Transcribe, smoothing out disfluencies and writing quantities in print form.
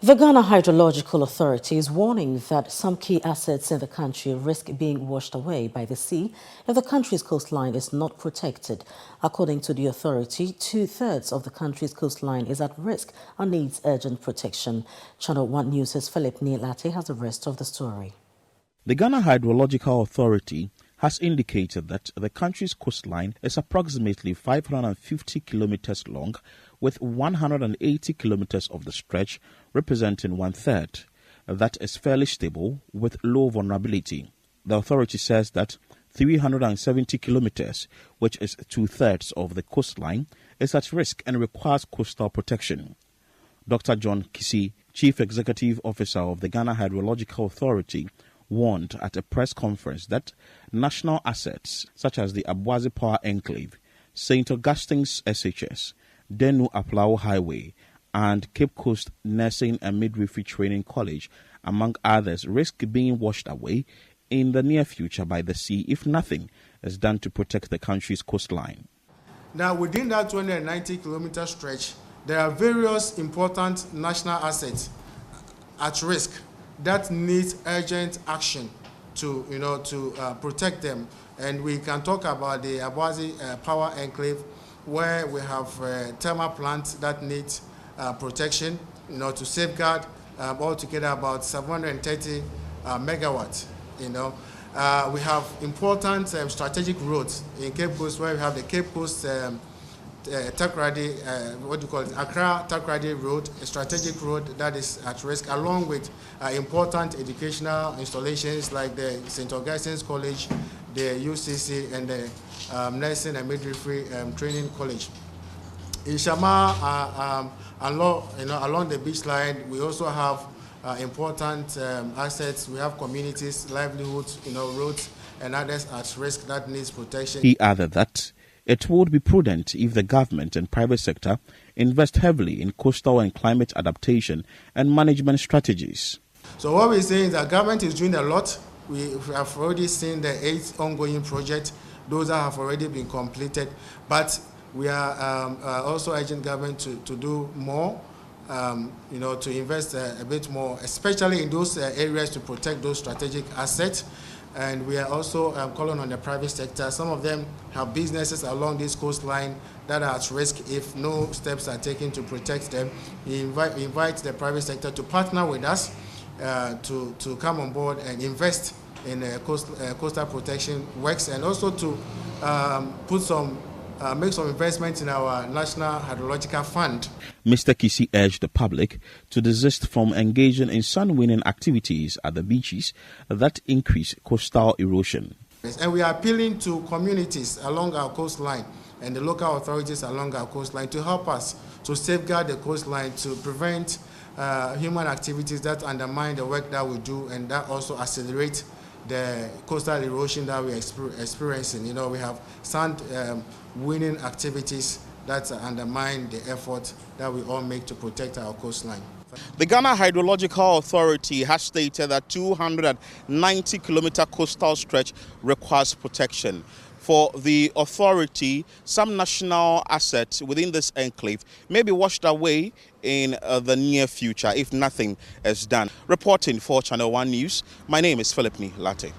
The Ghana Hydrological Authority is warning that some key assets in the country risk being washed away by the sea if the country's coastline is not protected. According to the authority, 2/3 of the country's coastline is at risk and needs urgent protection. ChannelOne News' Philip Nilate has the rest of the story. The Ghana Hydrological Authority has indicated that the country's coastline is approximately 550 kilometers long, with 180 kilometers of the stretch representing 1/3. That is fairly stable with low vulnerability. The authority says that 370 kilometers, which is 2/3 of the coastline, is at risk and requires coastal protection. Dr. John Kisi, Chief Executive Officer of the Ghana Hydrological Authority, warned at a press conference that national assets such as the Abuazi Power Enclave, St. Augustine's SHS, Denu Aplao Highway, and Cape Coast Nursing and Midwifery Training College, among others, risk being washed away in the near future by the sea if nothing is done to protect the country's coastline. Now, within that 290-kilometer stretch, there are various important national assets at risk that needs urgent action to protect them. And we can talk about the Abuazi Power Enclave, where we have thermal plants that need protection, to safeguard altogether about 730 megawatts. We have important strategic roads in Cape Coast, where we have the Cape Coast Takoradi, Accra Takoradi Road, a strategic road that is at risk, along with important educational installations like the St. Augustine's College, the UCC, and the Nursing and Midwifery Training College. In Shama, along the beach line, we also have important assets. We have communities, livelihoods, roads, and others at risk that needs protection. He added that it would be prudent if the government and private sector invest heavily in coastal and climate adaptation and management strategies. So what we're saying is that government is doing a lot. We have already seen the 8 ongoing projects. Those that have already been completed. But we are also urging government to do more, to invest a bit more, especially in those areas to protect those strategic assets. And we are also calling on the private sector. Some of them have businesses along this coastline that are at risk if no steps are taken to protect them. We invite the private sector to partner with us to come on board and invest in coastal protection works, and also to make some investments in our National Hydrological Fund. Mr. Kisi urged the public to desist from engaging in sun-winning activities at the beaches that increase coastal erosion. And we are appealing to communities along our coastline and the local authorities along our coastline to help us to safeguard the coastline, to prevent human activities that undermine the work that we do and that also accelerate the coastal erosion that we're experiencing. We have sand-winning activities that undermine the effort that we all make to protect our coastline. The Ghana Hydrological Authority has stated that 290-kilometer coastal stretch requires protection. For the authority, some national assets within this enclave may be washed away in the near future if nothing is done. Reporting for Channel One News, my name is Philip Nilate.